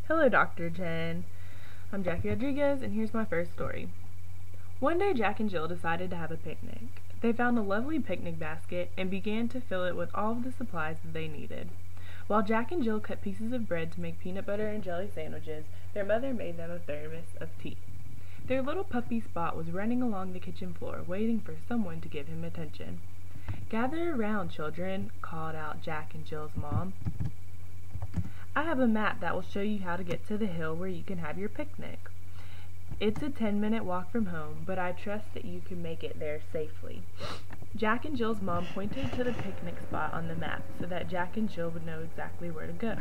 Hello, Dr. Jen. I'm Jackie Rodriguez, and here's my first story. One day, Jack and Jill decided to have a picnic. They found a lovely picnic basket and began to fill it with all of the supplies that they needed. While Jack and Jill cut pieces of bread to make peanut butter and jelly sandwiches, their mother made them a thermos of tea. Their little puppy Spot was running along the kitchen floor, waiting for someone to give him attention. "Gather around, children," called out Jack and Jill's mom. "I have a map that will show you how to get to the hill where you can have your picnic. It's a 10-minute walk from home, but I trust that you can make it there safely." Jack and Jill's mom pointed to the picnic spot on the map so that Jack and Jill would know exactly where to go.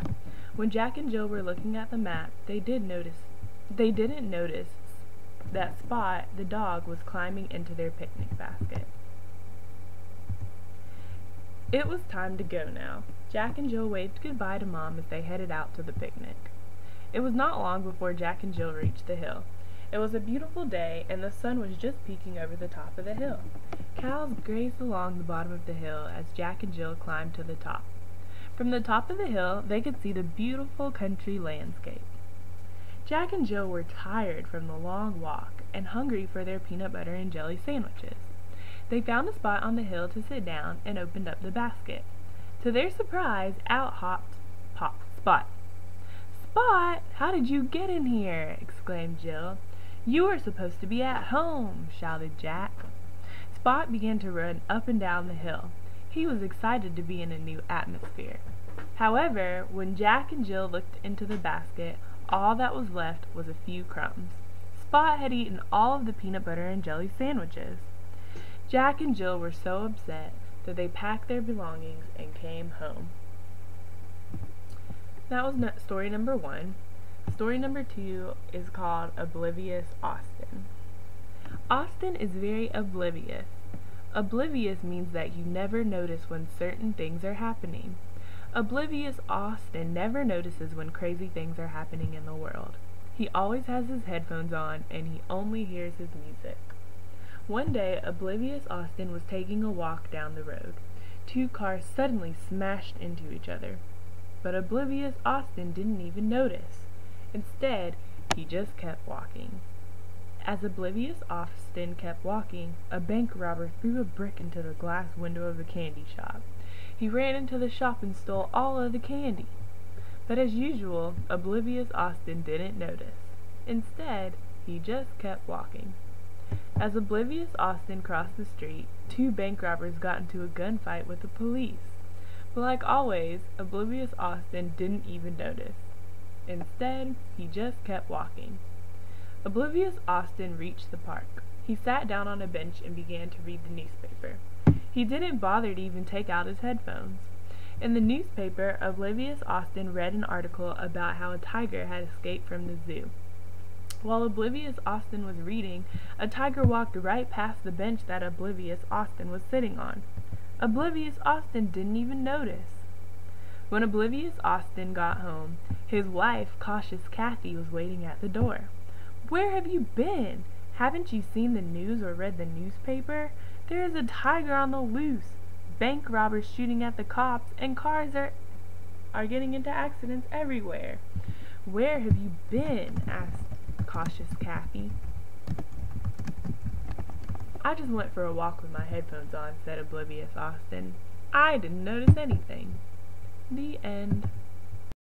When Jack and Jill were looking at the map, they didn't notice that Spot, the dog, was climbing into their picnic basket. It was time to go now. Jack and Jill waved goodbye to Mom as they headed out to the picnic. It was not long before Jack and Jill reached the hill. It was a beautiful day, and the sun was just peeking over the top of the hill. Cows grazed along the bottom of the hill as Jack and Jill climbed to the top. From the top of the hill, they could see the beautiful country landscape. Jack and Jill were tired from the long walk and hungry for their peanut butter and jelly sandwiches. They found a spot on the hill to sit down and opened up the basket. To their surprise, out hopped Spot. "Spot, how did you get in here?" exclaimed Jill. "You were supposed to be at home," shouted Jack. Spot began to run up and down the hill. He was excited to be in a new atmosphere. However, when Jack and Jill looked into the basket, all that was left was a few crumbs. Spot had eaten all of the peanut butter and jelly sandwiches. Jack and Jill were so upset that they packed their belongings and came home. That was story number 1. Story number 2 is called Oblivious Austin. Austin is very oblivious. Oblivious means that you never notice when certain things are happening. Oblivious Austin never notices when crazy things are happening in the world. He always has his headphones on and he only hears his music. One day, Oblivious Austin was taking a walk down the road. 2 cars suddenly smashed into each other. But Oblivious Austin didn't even notice. Instead, he just kept walking. As Oblivious Austin kept walking, a bank robber threw a brick into the glass window of a candy shop. He ran into the shop and stole all of the candy. But as usual, Oblivious Austin didn't notice. Instead, he just kept walking. As Oblivious Austin crossed the street, 2 bank robbers got into a gunfight with the police. But like always, Oblivious Austin didn't even notice. Instead, he just kept walking. Oblivious Austin reached the park. He sat down on a bench and began to read the newspaper. He didn't bother to even take out his headphones. In the newspaper, Oblivious Austin read an article about how a tiger had escaped from the zoo. While Oblivious Austin was reading, a tiger walked right past the bench that Oblivious Austin was sitting on. Oblivious Austin didn't even notice. When Oblivious Austin got home, his wife, Cautious Kathy, was waiting at the door. "Where have you been? Haven't you seen the news or read the newspaper? There is a tiger on the loose, bank robbers shooting at the cops, and cars are getting into accidents everywhere." "Where have you been?" asked Cautious Kathy. "I just went for a walk with my headphones on," said Oblivious Austin. "I didn't notice anything." The end.